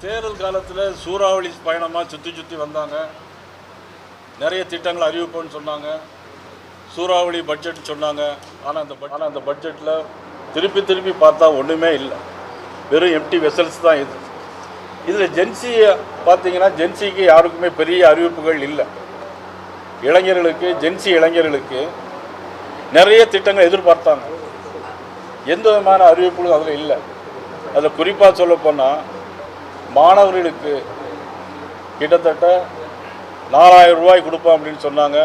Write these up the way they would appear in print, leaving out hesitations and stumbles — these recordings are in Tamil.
தேர்தல் காலத்தில் சூறாவளி பயணமாக சுற்றி வந்தாங்க. நிறைய திட்டங்கள் அறிவிப்போன்னு சொன்னாங்க. சூறாவளி பட்ஜெட் சொன்னாங்க. ஆனால் அந்த பட்ஜெட்டில் திருப்பி பார்த்தா ஒன்றுமே இல்லை. வெறும் எம்டி வெசல்ஸ் தான் இது. இதில் ஜென்சி பார்த்தீங்கன்னா ஜென்சிக்கு யாருக்குமே பெரிய அறிவிப்புகள் இல்லை. இளைஞர்களுக்கு ஜென்சி இளைஞர்களுக்கு நிறைய திட்டங்கள் எதிர்பார்த்தாங்க. எந்த விதமான அறிவிப்புகளும் அதில் இல்லை. அதில் குறிப்பாக சொல்லப்போனால் மாணவர்களுக்கு கிட்டத்தட்ட 4000 ரூபாய் கொடுப்போம் அப்படின்னு சொன்னாங்க.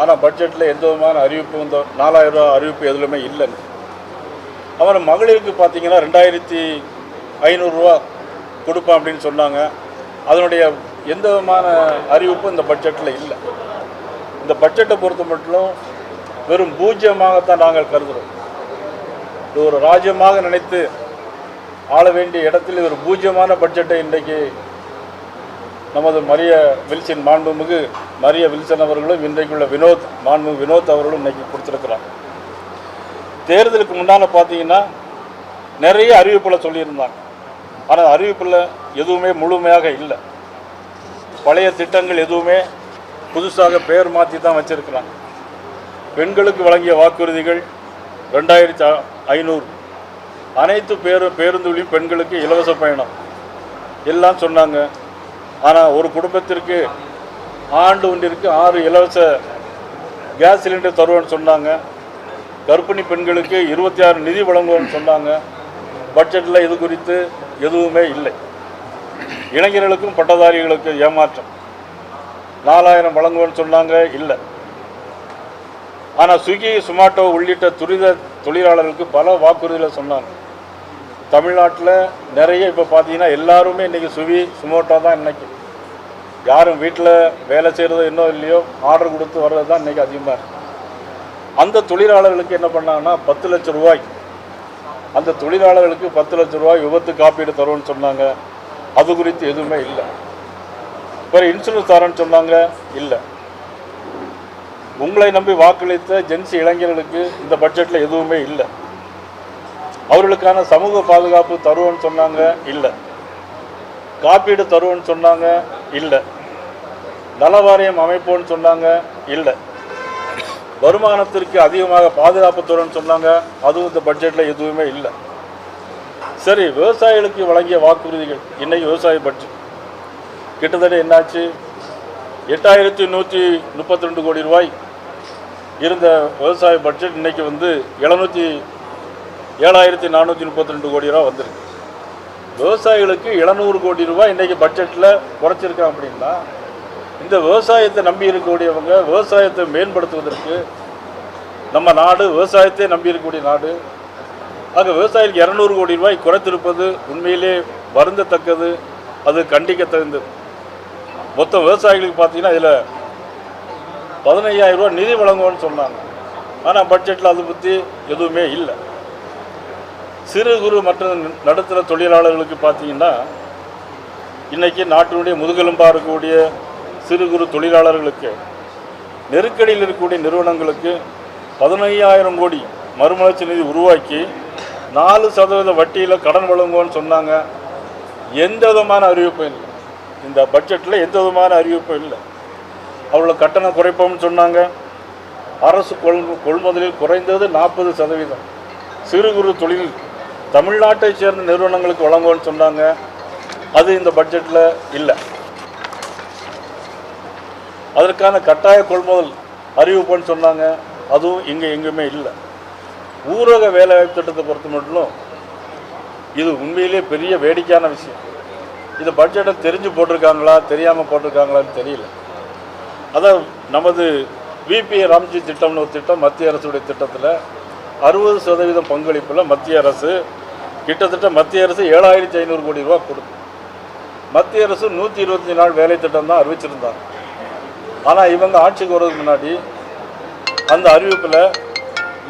ஆனால் பட்ஜெட்டில் எந்த விதமான அறிவிப்பு இந்த 4000 ரூபா அறிவிப்பு எதுலையுமே இல்லைன்னு. அப்புறம் மகளிருக்கு பார்த்தீங்கன்னா 2500 ரூபா கொடுப்போம் அப்படின்னு சொன்னாங்க. அதனுடைய எந்த விதமான அறிவிப்பும் இந்த பட்ஜெட்டில் இல்லை. இந்த பட்ஜெட்டை பொறுத்த மட்டும் வெறும் பூஜ்ஜியமாகத்தான் நாங்கள் கருதுகிறோம். இது ஒரு ராஜ்யமாக நினைத்து ஆள வேண்டிய இடத்தில் ஒரு பூஜ்ஜியமான பட்ஜெட்டை இன்றைக்கு நமது மாண்புமிகு மரிய வில்சன் அவர்களும் இன்றைக்குள்ள மாண்புமிகு வினோத் அவர்களும் இன்றைக்கி கொடுத்துருக்குறாங்க. தேர்தலுக்கு முன்னால் பார்த்தீங்கன்னா நிறைய அறிவிப்புகளை சொல்லியிருந்தாங்க. ஆனால் அறிவிப்பில் எதுவுமே முழுமையாக இல்லை. பழைய திட்டங்கள் எதுவுமே புதுசாக பெயர் மாற்றி தான் வச்சுருக்கிறாங்க. பெண்களுக்கு வழங்கிய வாக்குறுதிகள் 2500, அனைத்து பேருந்துகளையும் பெண்களுக்கு இலவச பயணம் எல்லாம் சொன்னாங்க. ஆனால் ஒரு குடும்பத்திற்கு ஆண்டு ஒன்றிற்கு 6 இலவச கேஸ் சிலிண்டர் தருவோன்னு சொன்னாங்க. கர்ப்பிணி பெண்களுக்கு 26 நிதி வழங்குவோன்னு சொன்னாங்க. பட்ஜெட்டில் இது குறித்து எதுவுமே இல்லை. இளைஞர்களுக்கும் பட்டதாரிகளுக்கு ஏமாற்றம். 4000 வழங்குவோன்னு சொன்னாங்க, இல்லை. ஆனால் ஸ்விக்கி சொமாட்டோ உள்ளிட்ட துரித தொழிலாளர்களுக்கு பல வாக்குறுதிகளை சொன்னாங்க. தமிழ்நாட்டில் நிறைய இப்போ பார்த்தீங்கன்னா எல்லாருமே இன்றைக்கி ஸ்விக்கி சொமாட்டோ தான். இன்றைக்கி யாரும் வீட்டில் வேலை செய்கிறதோ இன்னும் இல்லையோ ஆர்டர் கொடுத்து வர்றது தான் இன்றைக்கி அதிகமாக இருக்குது. அந்த தொழிலாளர்களுக்கு என்ன பண்ணாங்கன்னா 10 லட்சம் ரூபாய், அந்த தொழிலாளர்களுக்கு 10 லட்சம் ரூபாய் விபத்து காப்பீடு தருவோன்னு சொன்னாங்க. அது குறித்து எதுவுமே இல்லை. வேறு இன்சூரன்ஸ் தரேன்னு சொன்னாங்க, இல்லை. உங்களை நம்பி வாக்களித்த ஜென்சி இளைஞர்களுக்கு இந்த பட்ஜெட்டில் எதுவுமே இல்லை. அவர்களுக்கான சமூக பாதுகாப்பு தருவோன்னு சொன்னாங்க, இல்லை. காப்பீடு தருவோன்னு சொன்னாங்க, இல்லை. நலவாரியம் அமைப்போன்னு சொன்னாங்க, இல்லை. வருமானத்திற்கு அதிகமாக பாதுகாப்பு தருவோன்னு சொன்னாங்க, அதுவும் இந்த பட்ஜெட்டில் எதுவுமே இல்லை. சரி, விவசாயிகளுக்கு வழங்கிய வாக்குறுதிகள் இன்றைக்கி விவசாய பட்ஜெட் கிட்டத்தட்ட என்னாச்சு? 8132 கோடி ரூபாய் இருந்த விவசாய பட்ஜெட் இன்றைக்கி 7432 கோடி ரூபா வந்திருக்கு. விவசாயிகளுக்கு 700 கோடி ரூபாய் இன்றைக்கி பட்ஜெட்டில் குறைச்சிருக்காங்க. அப்படின்னா இந்த விவசாயத்தை நம்பி இருக்கக்கூடியவங்க விவசாயத்தை மேம்படுத்துவதற்கு நம்ம நாடு விவசாயத்தை நம்பி இருக்கக்கூடிய நாடு. ஆக விவசாயிகளுக்கு 200 கோடி ரூபாய் குறைத்திருப்பது உண்மையிலே வருந்தத்தக்கது, அது கண்டிக்கத்தகுந்தது. மொத்தம் விவசாயிகளுக்கு பார்த்தீங்கன்னா இதில் 15000 ரூபா நிதி வழங்குவோன்னு சொன்னாங்க. ஆனால் பட்ஜெட்டில் அதை பற்றி எதுவுமே இல்லை. சிறு குறு மற்றும் நடுத்தர தொழிலாளர்களுக்கு பார்த்தீங்கன்னா இன்றைக்கி நாட்டினுடைய முதுகெலும்பாக இருக்கக்கூடிய சிறு குறு தொழிலாளர்களுக்கு நெருக்கடியில் இருக்கக்கூடிய நிறுவனங்களுக்கு 15000 கோடி மறுமலர்ச்சி நிதி உருவாக்கி 4% வட்டியில் கடன் வழங்குவோன்னு சொன்னாங்க. எந்த விதமான அறிவிப்பும் இல்லை. இந்த பட்ஜெட்டில் எந்த விதமான அறிவிப்பும் இல்லை. அவ்வளோ கட்டணம் குறைப்போம்னு சொன்னாங்க. அரசு கொள்முதலில் குறைந்தது 40% சிறு குறு தொழில் தமிழ்நாட்டை சேர்ந்த நிறுவனங்களுக்கு வழங்குவோன்னு சொன்னாங்க. அது இந்த பட்ஜெட்டில் இல்லை. அதற்கான கட்டாய கொள்முதல் அறிவிப்போன்னு சொன்னாங்க. அதுவும் எங்கேயுமே இல்லை. ஊரக வேலைவாய்ப்பு திட்டத்தை பொறுத்த மட்டும் இது உண்மையிலே பெரிய வேடிக்கையான விஷயம். இந்த பட்ஜெட்டை தெரிஞ்சு போட்டிருக்காங்களா தெரியாமல் போட்டிருக்காங்களான்னு தெரியல. அதான் நமது விபி ராம்ஜி திட்டம்னு ஒரு திட்டம் மத்திய அரசுடைய திட்டத்தில் 60% பங்களிப்பில் மத்திய அரசு கிட்டத்தட்ட 7500 கோடி ரூபா கொடுக்கும். மத்திய அரசு 125 நாள் வேலை திட்டம் தான் அறிவிச்சிருந்தாங்க. ஆனால் இவங்க ஆட்சிக்கு வர்றதுக்கு முன்னாடி அந்த அறிவிப்பில்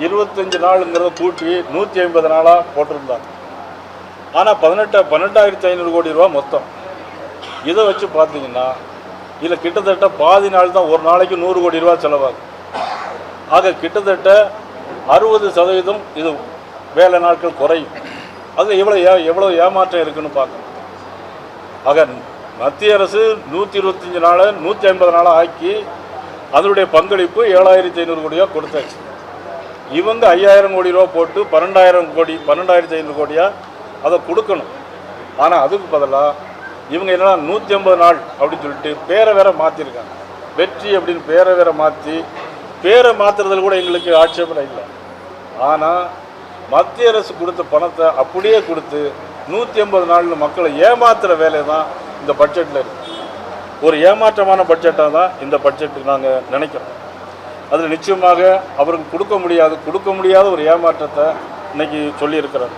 25 நாளுங்கிறத கூட்டி 150 நாளாக போட்டிருந்தாங்க. ஆனால் 18500 கோடி ரூபா மொத்தம். இதை வச்சு பார்த்தீங்கன்னா இதில் கிட்டத்தட்ட பாதி நாள் தான், ஒரு நாளைக்கு 100 கோடி ரூபா செலவாகும். ஆக கிட்டத்தட்ட 60% இது வேலை நாட்கள் குறையும். அது எவ்வளோ ஏமாற்றம் இருக்குன்னு பார்க்கணும். ஆக மத்திய அரசு 125 நாள் 150 நாளாக ஆக்கி அதனுடைய பங்களிப்பு 7500 கோடியாக கொடுத்தாச்சு. இவங்க 5000 கோடி ரூபா போட்டு 12,500 கோடியாக அதை கொடுக்கணும். ஆனால் அதுக்கு பதிலாக இவங்க என்னன்னா 150 நாள் அப்படின்னு சொல்லிட்டு பேரை வேற மாற்றிருக்காங்க. வெற்றி அப்படின்னு பேரை வேற மாற்றி, பேரை மாற்றுறதுல கூட எங்களுக்கு ஆட்சேபனை இல்லை. ஆனால் மத்திய அரசு கொடுத்த பணத்தை அப்படியே கொடுத்து 150 நாள் மக்களை ஏமாத்துகிற வேலை தான் இந்த பட்ஜெட்டில் இருக்குது. ஒரு ஏமாற்றமான பட்ஜெட்டாக தான் இந்த பட்ஜெட் நாங்கள் நினைக்கிறோம். அதில் நிச்சயமாக அவருக்கு கொடுக்க முடியாத ஒரு ஏமாற்றத்தை இன்னைக்கு சொல்லியிருக்கிறாங்க.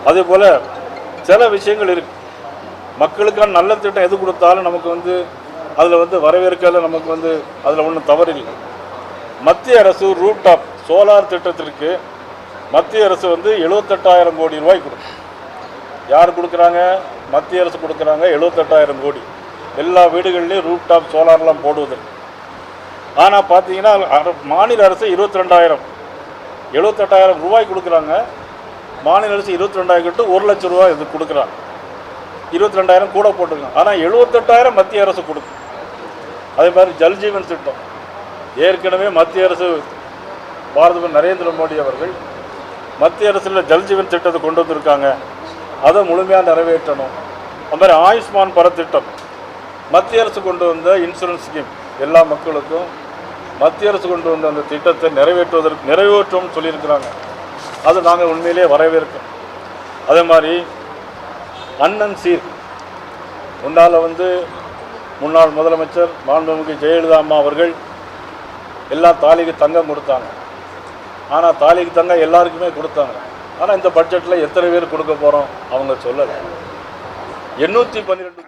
அதே போல் சில விஷயங்கள் இருக்குது. மக்களுக்கான நல்ல திட்டம் எது கொடுத்தாலும் நமக்கு அதில் வரவேற்கல, நமக்கு அதில் ஒன்றும் தவறில்லை. மத்திய அரசு ரூட் டாப் சோலார் திட்டத்திற்கு மத்திய அரசு 78,000 கோடி ரூபாய் கொடுக்கும். யார் கொடுக்குறாங்க? மத்திய அரசு கொடுக்குறாங்க 78,000 கோடி எல்லா வீடுகள்லேயும் ரூட் டாப் சோலார்லாம் போடுவதற்கு. ஆனால் பார்த்தீங்கன்னா மாநில அரசு 78,000 ரூபாய் கொடுக்குறாங்க. மாநில அரசு 22,000 கட்டு 1 லட்சம் ரூபாய் இது கொடுக்குறாங்க. 22,000 கூட போட்டுருக்காங்க. ஆனால் 78,000 மத்திய அரசு கொடுக்கும். அதே மாதிரி ஜல்ஜீவன் திட்டம் ஏற்கனவே மத்திய அரசு பாரத நரேந்திர மோடி அவர்கள் மத்திய அரசில் ஜல்ஜீவன் திட்டத்தை கொண்டு வந்திருக்காங்க. அதை முழுமையாக நிறைவேற்றணும். அது மாதிரி ஆயுஷ்மான் பாரத் திட்டம் மத்திய அரசு கொண்டு வந்த இன்சூரன்ஸ் ஸ்கீம் எல்லா மக்களுக்கும் மத்திய அரசு கொண்டு வந்த அந்த திட்டத்தை நிறைவேற்றோம்னு சொல்லியிருக்கிறாங்க. அது நாங்கள் உண்மையிலேயே வரவேற்கிறோம். அதே மாதிரி அண்ணன் சீர் முன்னாள் முதலமைச்சர் மாண்புமிகு ஜெயலலிதா அம்மா அவர்கள் எல்லாம் தாலிக்கு தங்கம் கொடுத்தாங்க. ஆனால் தாலிக்கு தங்கம் எல்லாருக்குமே கொடுத்தாங்க. ஆனால் இந்த பட்ஜெட்டில் எத்தனை பேர் கொடுக்க போகிறோம் அவங்க சொல்லலை. 812